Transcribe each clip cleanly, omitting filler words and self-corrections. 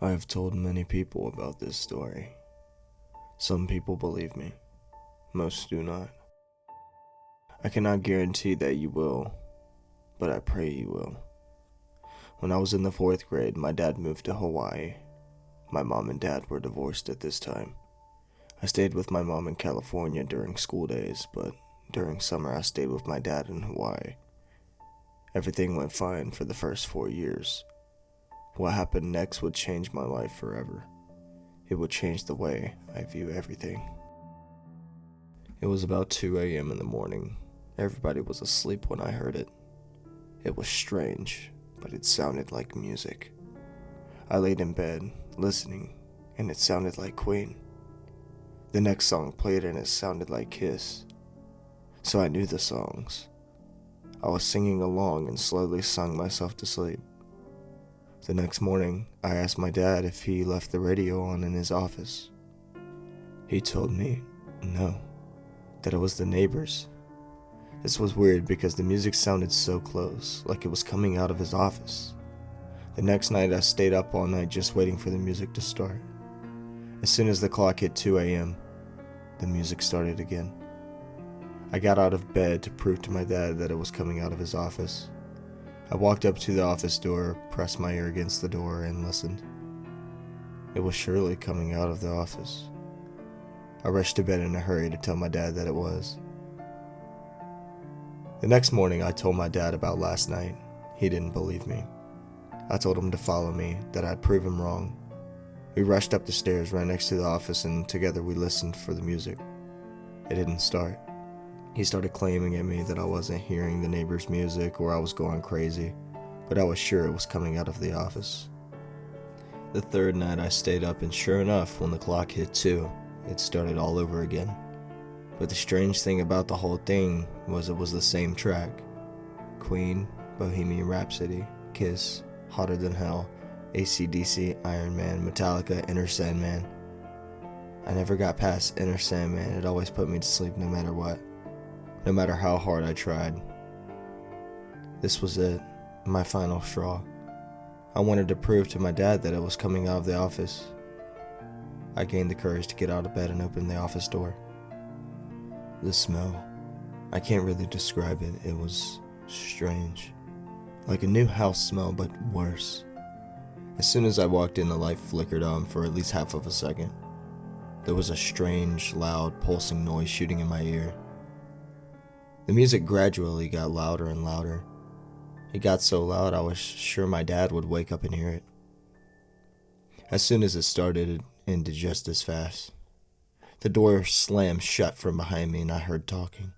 I have told many people about this story. Some people believe me, most do not. I cannot guarantee that you will, but I pray you will. When I was in the 4th grade, my dad moved to Hawaii. My mom and dad were divorced at this time. I stayed with my mom in California during school days, but during summer I stayed with my dad in Hawaii. Everything went fine for the first 4 years. What happened next would change my life forever. It would change the way I view everything. It was about 2 a.m. in the morning. Everybody was asleep when I heard it. It was strange, but it sounded like music. I laid in bed, listening, and it sounded like Queen. The next song played and it sounded like Kiss. So I knew the songs. I was singing along and slowly sung myself to sleep. The next morning, I asked my dad if he left the radio on in his office. He told me no, that it was the neighbors. This was weird because the music sounded so close, like it was coming out of his office. The next night, I stayed up all night just waiting for the music to start. As soon as the clock hit 2 a.m., the music started again. I got out of bed to prove to my dad that it was coming out of his office. I walked up to the office door, pressed my ear against the door, and listened. It was surely coming out of the office. I rushed to bed in a hurry to tell my dad that it was. The next morning, I told my dad about last night. He didn't believe me. I told him to follow me, that I'd prove him wrong. We rushed up the stairs right next to the office, and together we listened for the music. It didn't start. He started claiming at me that I wasn't hearing the neighbor's music or I was going crazy, but I was sure it was coming out of the office. The third night I stayed up, and sure enough, when the clock hit 2, it started all over again. But the strange thing about the whole thing was it was the same track. Queen, Bohemian Rhapsody, Kiss, Hotter Than Hell, AC/DC, Iron Man, Metallica, Enter Sandman. I never got past Enter Sandman. It always put me to sleep no matter what. No matter how hard I tried. This was it, my final straw. I wanted to prove to my dad that it was coming out of the office. I gained the courage to get out of bed and open the office door. The smell, I can't really describe it. It was strange. Like a new house smell, but worse. As soon as I walked in, the light flickered on for at least half of a second. There was a strange, loud, pulsing noise shooting in my ear. The music gradually got louder and louder. It got so loud I was sure my dad would wake up and hear it. As soon as it started, it ended just as fast. The door slammed shut from behind me and I heard talking.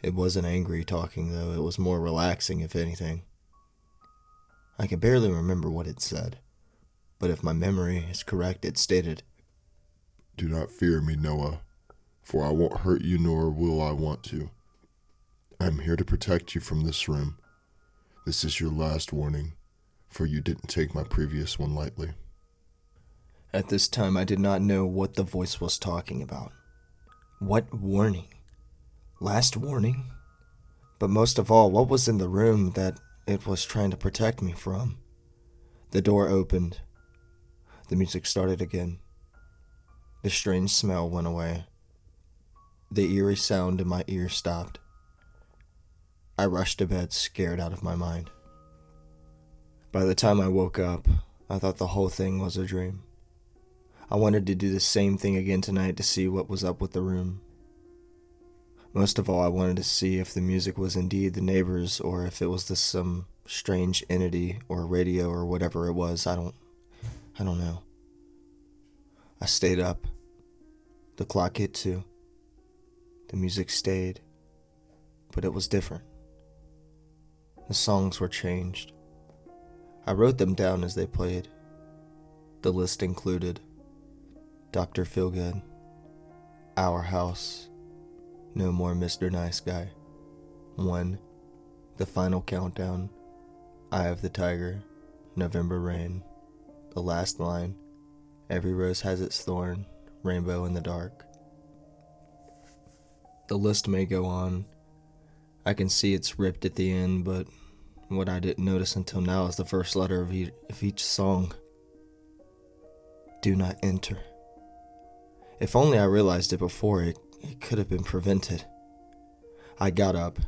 It wasn't angry talking though, it was more relaxing if anything. I can barely remember what it said, but if my memory is correct, it stated, "Do not fear me, Noah, for I won't hurt you nor will I want to. I am here to protect you from this room. This is your last warning, for you didn't take my previous one lightly." At this time, I did not know what the voice was talking about. What warning? Last warning? But most of all, what was in the room that it was trying to protect me from? The door opened. The music started again. The strange smell went away. The eerie sound in my ear stopped. I rushed to bed, scared out of my mind. By the time I woke up, I thought the whole thing was a dream. I wanted to do the same thing again tonight to see what was up with the room. Most of all, I wanted to see if the music was indeed the neighbors or if it was some strange entity or radio or whatever it was. I don't know. I stayed up. The clock hit 2. The music stayed, but it was different. The songs were changed. I wrote them down as they played. The list included Dr. Feelgood, Our House, No More Mr. Nice Guy, 1, The Final Countdown, Eye of the Tiger, November Rain, The Last Line, Every Rose Has Its Thorn, Rainbow in the Dark. The list may go on. I can see it's ripped at the end, but what I didn't notice until now is the first letter of each song. Do not enter. If only I realized it before, it could have been prevented. I got up,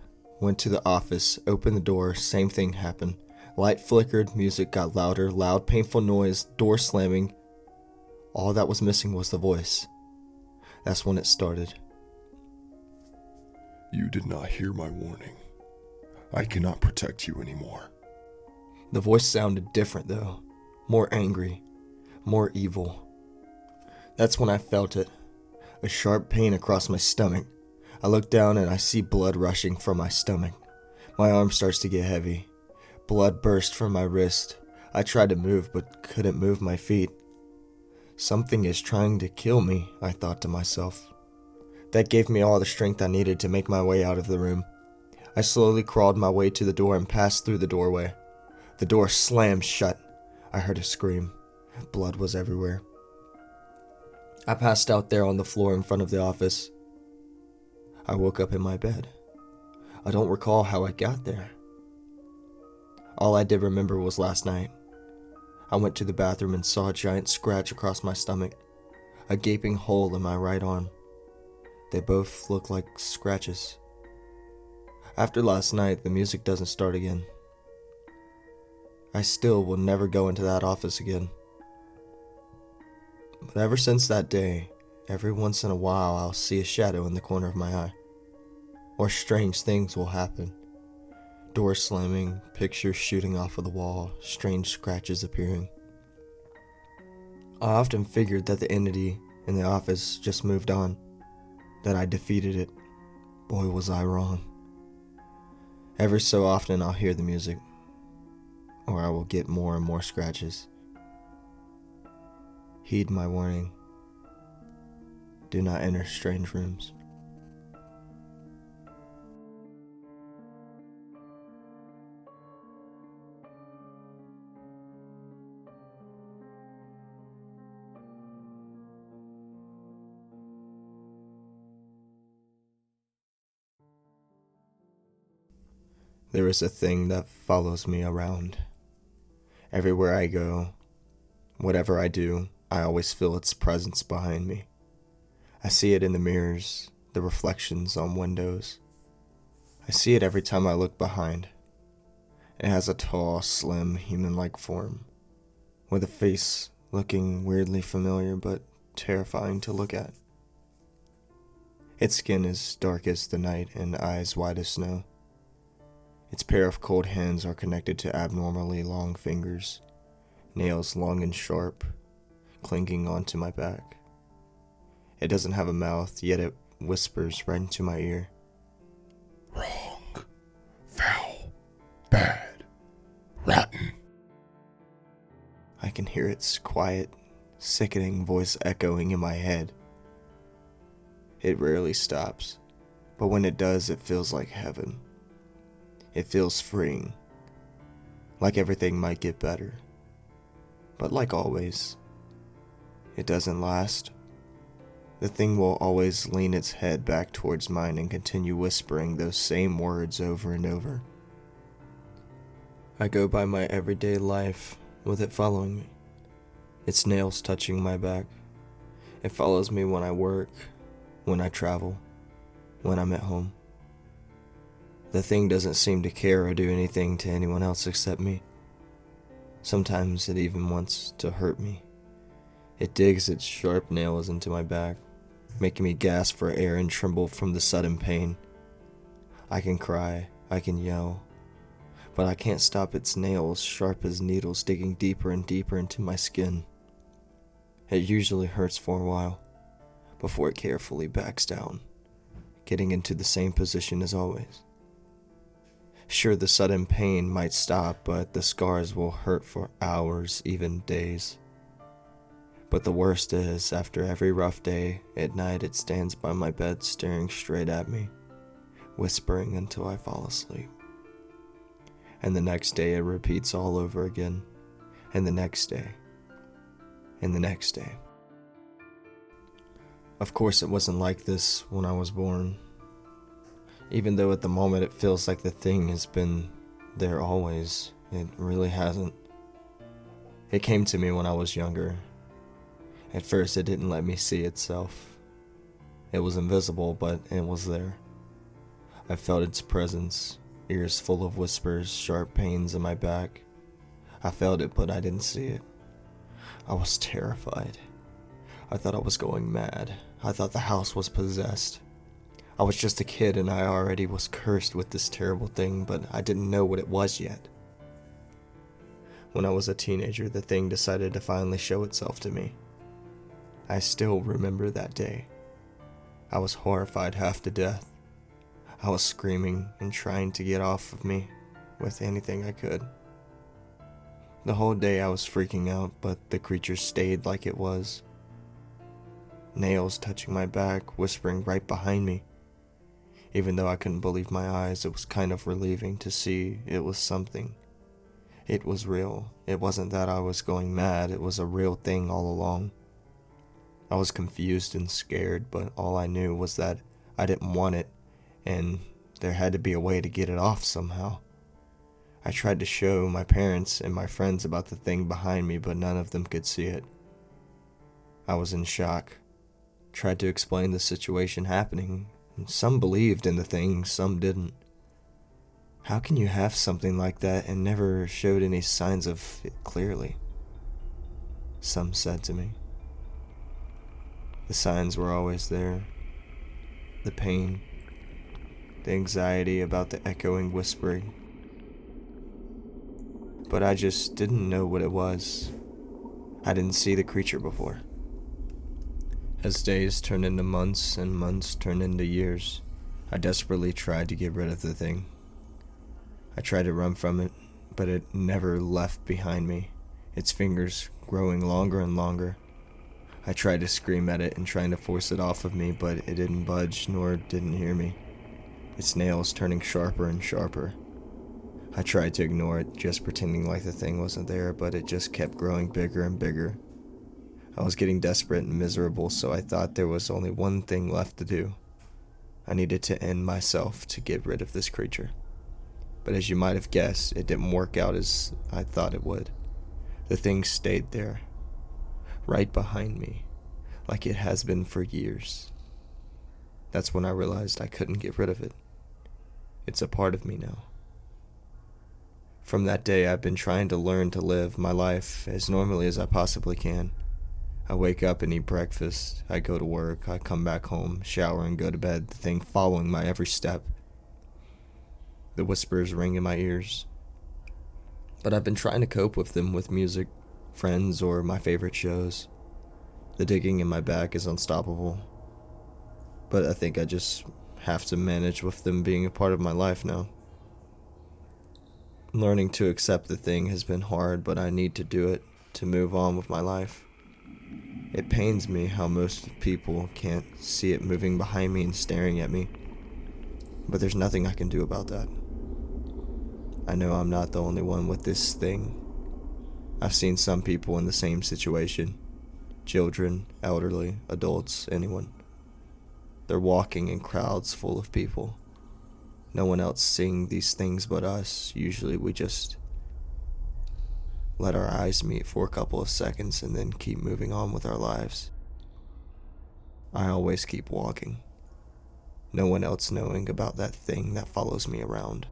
went to the office, opened the door, same thing happened. Light flickered, music got louder, loud, painful noise, door slamming. All that was missing was the voice. That's when it started. You did not hear my warning. I cannot protect you anymore. The voice sounded different though, more angry, more evil. That's when I felt it, a sharp pain across my stomach. I look down and I see blood rushing from my stomach. My arm starts to get heavy. Blood burst from my wrist. I tried to move but couldn't move my feet. Something is trying to kill me, I thought to myself. That gave me all the strength I needed to make my way out of the room. I slowly crawled my way to the door and passed through the doorway. The door slammed shut. I heard a scream. Blood was everywhere. I passed out there on the floor in front of the office. I woke up in my bed. I don't recall how I got there. All I did remember was last night. I went to the bathroom and saw a giant scratch across my stomach, a gaping hole in my right arm. They both look like scratches. After last night, the music doesn't start again. I still will never go into that office again. But ever since that day, every once in a while I'll see a shadow in the corner of my eye. Or strange things will happen. Doors slamming, pictures shooting off of the wall, strange scratches appearing. I often figured that the entity in the office just moved on, that I defeated it. Boy, was I wrong. Every so often I'll hear the music, or I will get more and more scratches. Heed my warning. Do not enter strange rooms. There is a thing that follows me around. Everywhere I go, whatever I do, I always feel its presence behind me. I see it in the mirrors, the reflections on windows. I see it every time I look behind. It has a tall, slim, human-like form, with a face looking weirdly familiar but terrifying to look at. Its skin is dark as the night and eyes white as snow. Its pair of cold hands are connected to abnormally long fingers, nails long and sharp, clinging onto my back. It doesn't have a mouth, yet it whispers right into my ear. Wrong. Foul. Bad. Rotten. I can hear its quiet, sickening voice echoing in my head. It rarely stops, but when it does, it feels like heaven. It feels freeing, like everything might get better. But like always, it doesn't last. The thing will always lean its head back towards mine and continue whispering those same words over and over. I go by my everyday life with it following me, its nails touching my back. It follows me when I work, when I travel, when I'm at home. The thing doesn't seem to care or do anything to anyone else except me. Sometimes it even wants to hurt me. It digs its sharp nails into my back, making me gasp for air and tremble from the sudden pain. I can cry, I can yell, but I can't stop its nails, sharp as needles, digging deeper and deeper into my skin. It usually hurts for a while, before it carefully backs down, getting into the same position as always. Sure, the sudden pain might stop, but the scars will hurt for hours, even days. But the worst is, after every rough day, at night it stands by my bed staring straight at me, whispering until I fall asleep. And the next day it repeats all over again, and the next day, and the next day. Of course it wasn't like this when I was born. Even though at the moment it feels like the thing has been there always, it really hasn't. It came to me when I was younger. At first, it didn't let me see itself. It was invisible, but it was there. I felt its presence, ears full of whispers, sharp pains in my back. I felt it, but I didn't see it. I was terrified. I thought I was going mad. I thought the house was possessed. I was just a kid and I already was cursed with this terrible thing, but I didn't know what it was yet. When I was a teenager, the thing decided to finally show itself to me. I still remember that day. I was horrified half to death. I was screaming and trying to get off of me with anything I could. The whole day I was freaking out, but the creature stayed like it was. Nails touching my back, whispering right behind me. Even though I couldn't believe my eyes, it was kind of relieving to see it was something. It was real. It wasn't that I was going mad, it was a real thing all along. I was confused and scared, but all I knew was that I didn't want it, and there had to be a way to get it off somehow. I tried to show my parents and my friends about the thing behind me, but none of them could see it. I was in shock. Tried to explain the situation happening, and some believed in the thing, some didn't. How can you have something like that and never showed any signs of it clearly? Some said to me. The signs were always there. The pain, the anxiety about the echoing whispering. But I just didn't know what it was. I didn't see the creature before. As days turned into months and months turned into years, I desperately tried to get rid of the thing. I tried to run from it, but it never left behind me, its fingers growing longer and longer. I tried to scream at it and trying to force it off of me, but it didn't budge nor didn't hear me, its nails turning sharper and sharper. I tried to ignore it, just pretending like the thing wasn't there, but it just kept growing bigger and bigger. I was getting desperate and miserable, so I thought there was only one thing left to do. I needed to end myself to get rid of this creature. But as you might have guessed, it didn't work out as I thought it would. The thing stayed there, right behind me, like it has been for years. That's when I realized I couldn't get rid of it. It's a part of me now. From that day, I've been trying to learn to live my life as normally as I possibly can. I wake up and eat breakfast, I go to work, I come back home, shower and go to bed, the thing following my every step. The whispers ring in my ears. But I've been trying to cope with them with music, friends, or my favorite shows. The digging in my back is unstoppable. But I think I just have to manage with them being a part of my life now. Learning to accept the thing has been hard, but I need to do it to move on with my life. It pains me how most people can't see it moving behind me and staring at me. But there's nothing I can do about that. I know I'm not the only one with this thing. I've seen some people in the same situation. Children, elderly, adults, anyone. They're walking in crowds full of people. No one else seeing these things but us. Usually we just let our eyes meet for a couple of seconds and then keep moving on with our lives. I always keep walking. No one else knowing about that thing that follows me around.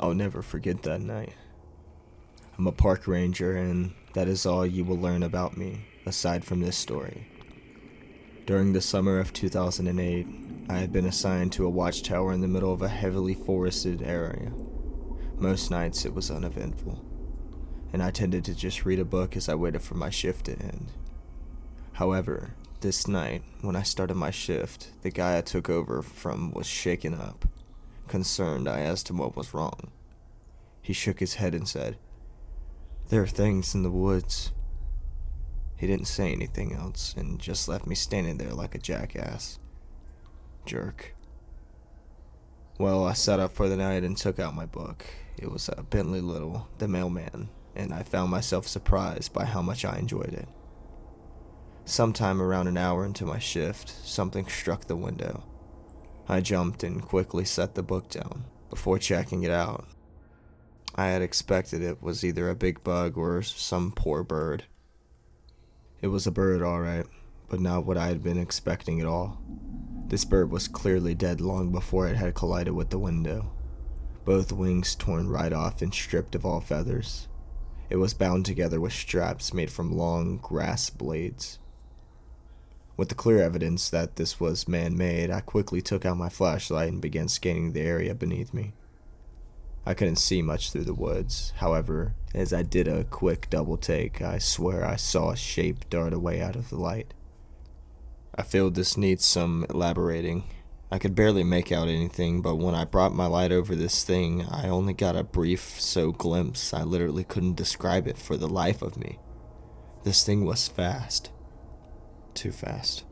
I'll never forget that night. I'm a park ranger, and that is all you will learn about me, aside from this story. During the summer of 2008, I had been assigned to a watchtower in the middle of a heavily forested area. Most nights it was uneventful, and I tended to just read a book as I waited for my shift to end. However, this night, when I started my shift, the guy I took over from was shaken up. Concerned, I asked him what was wrong. He shook his head and said, "There are things in the woods." He didn't say anything else and just left me standing there like a jackass. Jerk. Well, I sat up for the night and took out my book. It was Bentley Little, the Mailman, and I found myself surprised by how much I enjoyed it. Sometime around an hour into my shift, something struck the window. I jumped and quickly set the book down before checking it out. I had expected it was either a big bug or some poor bird. It was a bird, alright, but not what I had been expecting at all. This bird was clearly dead long before it had collided with the window. Both wings torn right off and stripped of all feathers. It was bound together with straps made from long grass blades. With the clear evidence that this was man-made, I quickly took out my flashlight and began scanning the area beneath me. I couldn't see much through the woods. However, as I did a quick double take, I swear I saw a shape dart away out of the light. I feel this needs some elaborating. I could barely make out anything, but when I brought my light over this thing, I only got a brief glimpse. I literally couldn't describe it for the life of me. This thing was fast. Too fast.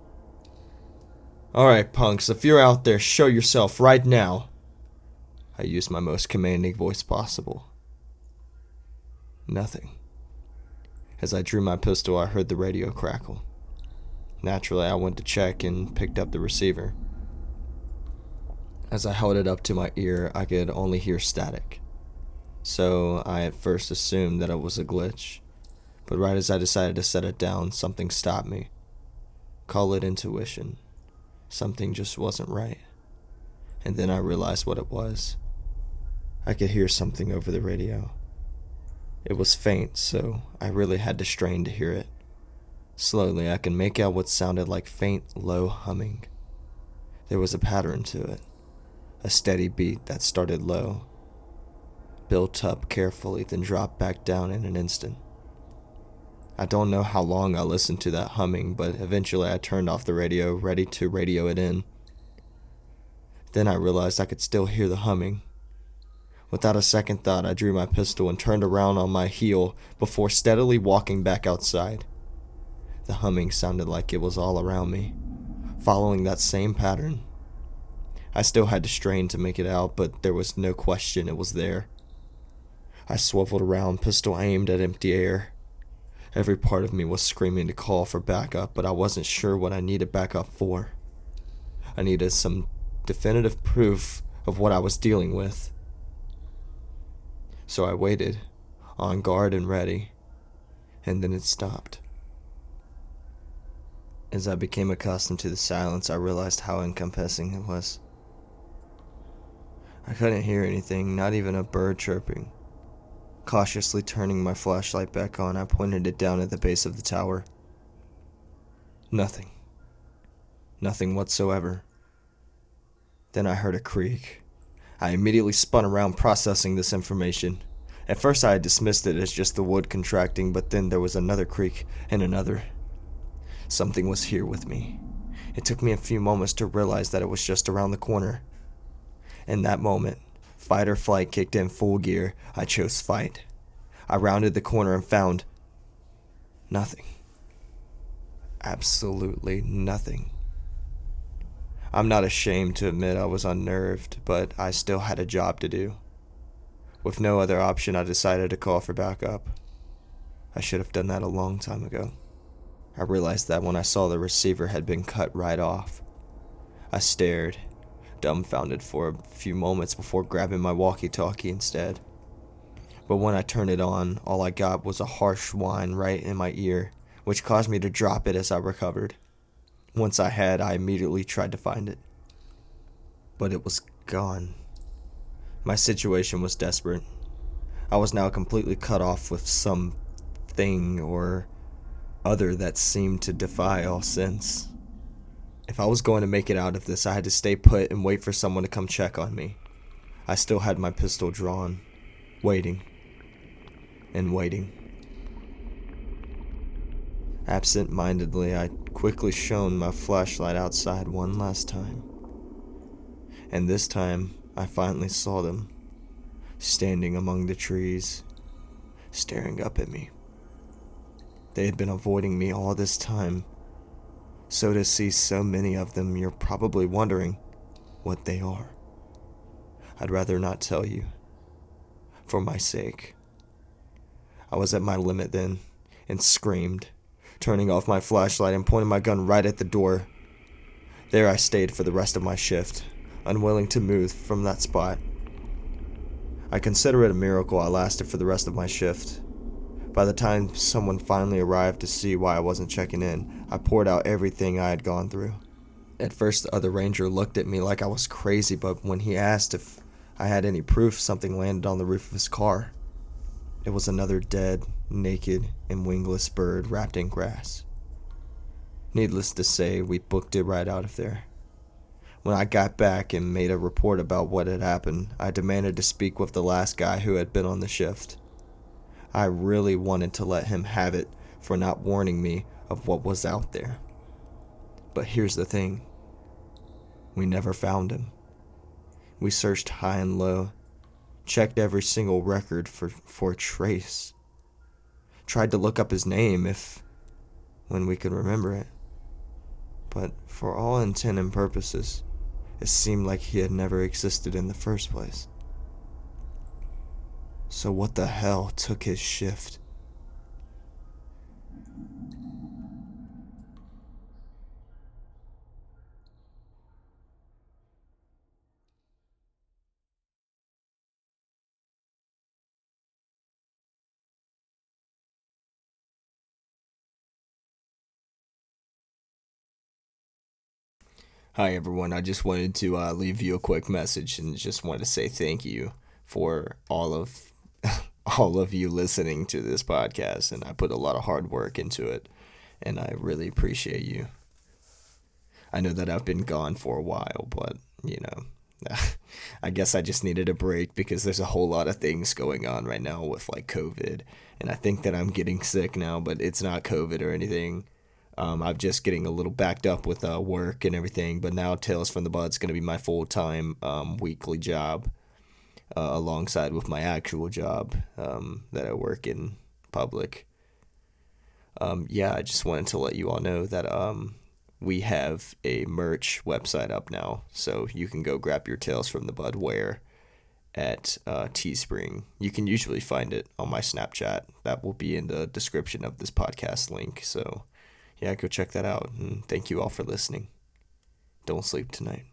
Alright, punks, if you're out there, show yourself right now. I used my most commanding voice possible. Nothing. As I drew my pistol, I heard the radio crackle. Naturally, I went to check and picked up the receiver. As I held it up to my ear, I could only hear static. So I at first assumed that it was a glitch. But right as I decided to set it down, something stopped me. Call it intuition. Something just wasn't right. And then I realized what it was. I could hear something over the radio. It was faint, so I really had to strain to hear it. Slowly, I could make out what sounded like faint, low humming. There was a pattern to it. A steady beat that started low, built up carefully, then dropped back down in an instant. I don't know how long I listened to that humming, but eventually I turned off the radio, ready to radio it in. Then I realized I could still hear the humming. Without a second thought, I drew my pistol and turned around on my heel before steadily walking back outside. The humming sounded like it was all around me, following that same pattern. I still had to strain to make it out, but there was no question it was there. I swiveled around, pistol aimed at empty air. Every part of me was screaming to call for backup, but I wasn't sure what I needed backup for. I needed some definitive proof of what I was dealing with. So I waited, on guard and ready, and then it stopped. As I became accustomed to the silence, I realized how encompassing it was. I couldn't hear anything, not even a bird chirping. Cautiously turning my flashlight back on, I pointed it down at the base of the tower. Nothing. Nothing whatsoever. Then I heard a creak. I immediately spun around, processing this information. At first I had dismissed it as just the wood contracting, but then there was another creak and another. Something was here with me. It took me a few moments to realize that it was just around the corner. In that moment, fight or flight kicked in full gear. I chose fight. I rounded the corner and found nothing. Absolutely nothing. I'm not ashamed to admit I was unnerved, but I still had a job to do. With no other option, I decided to call for backup. I should have done that a long time ago. I realized that when I saw the receiver had been cut right off. I stared, dumbfounded for a few moments before grabbing my walkie-talkie instead. But when I turned it on, all I got was a harsh whine right in my ear, which caused me to drop it as I recovered. Once I had, I immediately tried to find it. But it was gone. My situation was desperate. I was now completely cut off with some thing or other that seemed to defy all sense. If I was going to make it out of this, I had to stay put and wait for someone to come check on me. I still had my pistol drawn, waiting and waiting. Absent-mindedly, I quickly shone my flashlight outside one last time. And this time, I finally saw them, standing among the trees, staring up at me. They had been avoiding me all this time, so to see so many of them, you're probably wondering what they are. I'd rather not tell you, for my sake. I was at my limit then, and screamed, turning off my flashlight and pointing my gun right at the door. There I stayed for the rest of my shift, unwilling to move from that spot. I consider it a miracle I lasted for the rest of my shift. By the time someone finally arrived to see why I wasn't checking in, I poured out everything I had gone through. At first, the other ranger looked at me like I was crazy, but when he asked if I had any proof something landed on the roof of his car, it was another dead, naked, and wingless bird wrapped in grass. Needless to say, we booked it right out of there. When I got back and made a report about what had happened, I demanded to speak with the last guy who had been on the shift. I really wanted to let him have it for not warning me of what was out there. But here's the thing. We never found him. We searched high and low, checked every single record for a trace. Tried to look up his name when we could remember it. But for all intent and purposes, it seemed like he had never existed in the first place. So what the hell took his shift? Hi everyone, I just wanted to leave you a quick message and just wanted to say thank you for all of all of you listening to this podcast, and I put a lot of hard work into it, and I really appreciate you. I know that I've been gone for a while, but I guess I just needed a break because there's a whole lot of things going on right now with like COVID, and I think that I'm getting sick now, but it's not COVID or anything. I'm just getting a little backed up with work and everything, but now Tales from the Bud's going to be my full-time weekly job alongside with my actual job that I work in public. Yeah, I just wanted to let you all know that we have a merch website up now, so you can go grab your Tales from the Bud wear at Teespring. You can usually find it on my Snapchat. That will be in the description of this podcast link, so yeah, go check that out, and thank you all for listening. Don't sleep tonight.